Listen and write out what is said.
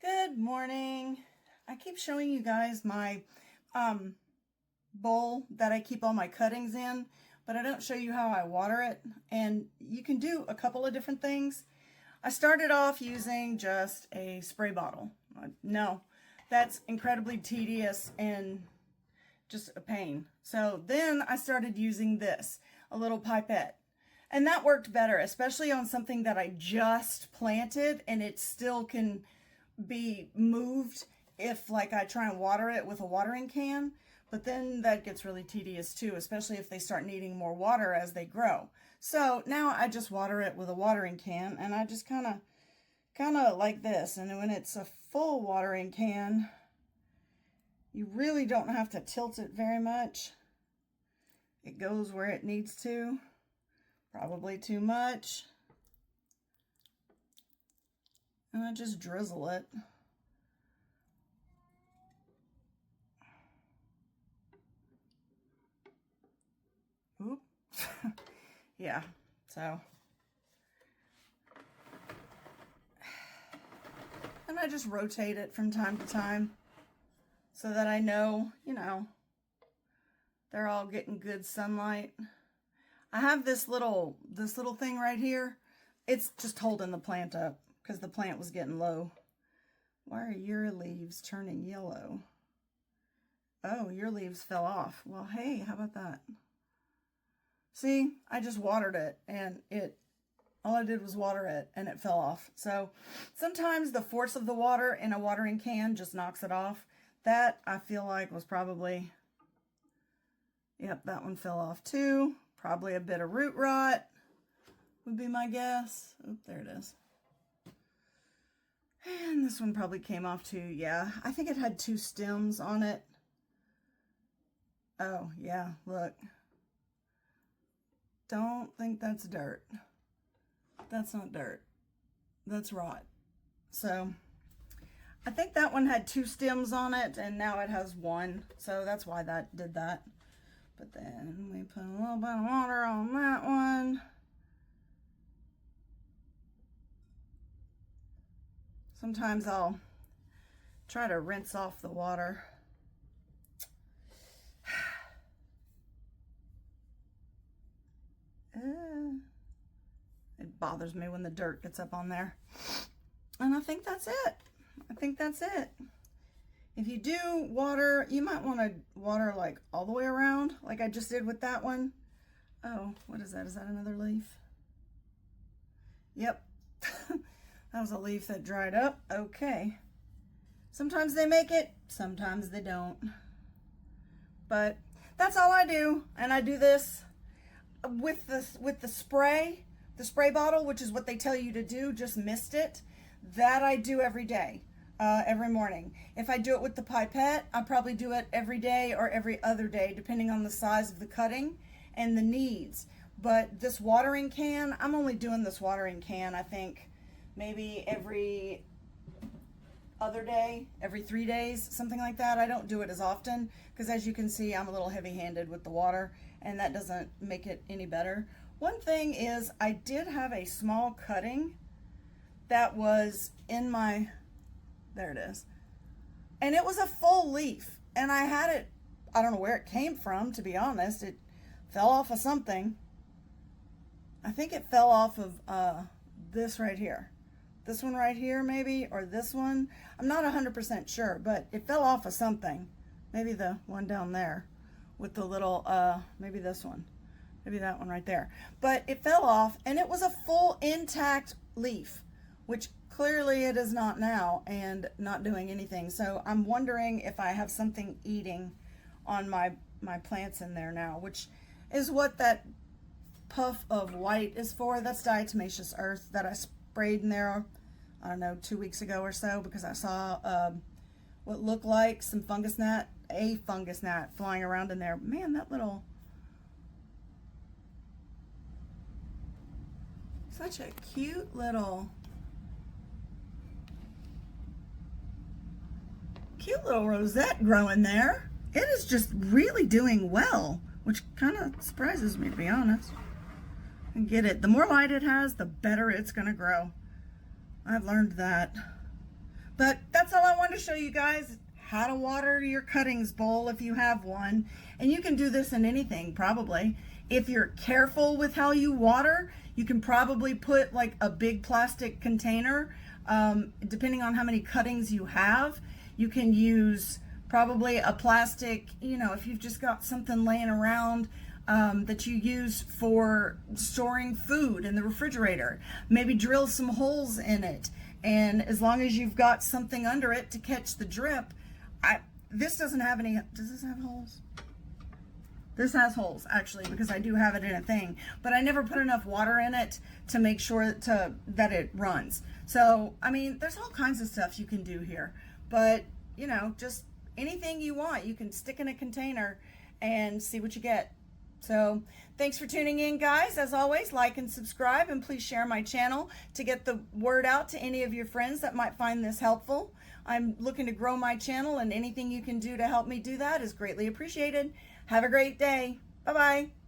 Good morning. I keep showing you guys my bowl that I keep all my cuttings in, but I don't show you how I water it. And you can do a couple of different things. I started off using just a spray bottle. No, that's incredibly tedious and just a pain. So then I started using this, a little pipette. And that worked better, especially on something that I just planted and it still can be moved if like I try and water it with a watering can, but then that gets really tedious too, especially if they start needing more water as they grow. So now I just water it with a watering can, and I just kind of like this. And when it's a full watering can, you really don't have to tilt it very much. It goes where it needs to, probably too much. And I just drizzle it. Oop. Yeah, so. And I just rotate it from time to time so that I know, they're all getting good sunlight. I have this little thing right here. It's just holding the plant up because the plant was getting low. Why are your leaves turning yellow? Oh, your leaves fell off. Well, hey, how about that? See, I just watered it and all I did was water it and it fell off. So sometimes the force of the water in a watering can just knocks it off. That I feel like was probably, yep, that one fell off too. Probably a bit of root rot would be my guess. Oop, there it is. And this one probably came off too. Yeah, I think it had 2 stems on it. Oh, yeah, look. Don't think that's dirt. That's not dirt. That's rot. So, I think that one had 2 stems on it, and now it has 1. So, that's why that did that. But then we put a little bit of water on that one. Sometimes I'll try to rinse off the water. It bothers me when the dirt gets up on there. And I think that's it. I think that's it. If you do water, you might want to water like all the way around, like I just did with that one. Oh, what is that? Is that another leaf? Yep. That was a leaf that dried up. Okay. Sometimes they make it, sometimes they don't. But that's all I do. And I do this with the spray bottle, which is what they tell you to do. Just mist it. That I do every day, every morning. If I do it with the pipette, I probably do it every day or every other day, depending on the size of the cutting and the needs. But this watering can, I'm only doing this watering can, I think, maybe every other day, every 3 days, something like that. I don't do it as often because, as you can see, I'm a little heavy-handed with the water, and that doesn't make it any better. One thing is, I did have a small cutting that was in my, there it is, and it was a full leaf, and I had it, I don't know where it came from, to be honest. It fell off of something. I think it fell off of this right here. This one right here, maybe, or this one. I'm not 100% sure, but it fell off of something. Maybe the one down there with the little, maybe this one. Maybe that one right there. But it fell off, and it was a full intact leaf, which clearly it is not now and not doing anything. So I'm wondering if I have something eating on my plants in there now, which is what that puff of white is for. That's diatomaceous earth that I sprayed in there, I don't know, 2 weeks ago or so, because I saw what looked like some a fungus gnat flying around in there. Man, that little, such a cute little rosette growing there. It is just really doing well, which kind of surprises me, to be honest. And get it, the more light it has, the better it's going to grow. I've learned that. But that's all I wanted to show you guys, how to water your cuttings bowl if you have one. And you can do this in anything probably. If you're careful with how you water, you can probably put like a big plastic container, depending on how many cuttings you have. You can use probably a plastic, you know, if you've just got something laying around that you use for storing food in the refrigerator, maybe drill some holes in it. And as long as you've got something under it to catch the drip, this doesn't have any, does this have holes? This has holes actually, because I do have it in a thing, but I never put enough water in it to make sure that it runs. So, I mean, there's all kinds of stuff you can do here, but you know, just anything you want, you can stick in a container and see what you get. So thanks for tuning in, guys. As always, like and subscribe, and please share my channel to get the word out to any of your friends that might find this helpful. I'm looking to grow my channel, and anything you can do to help me do that is greatly appreciated. Have a great day. Bye-bye.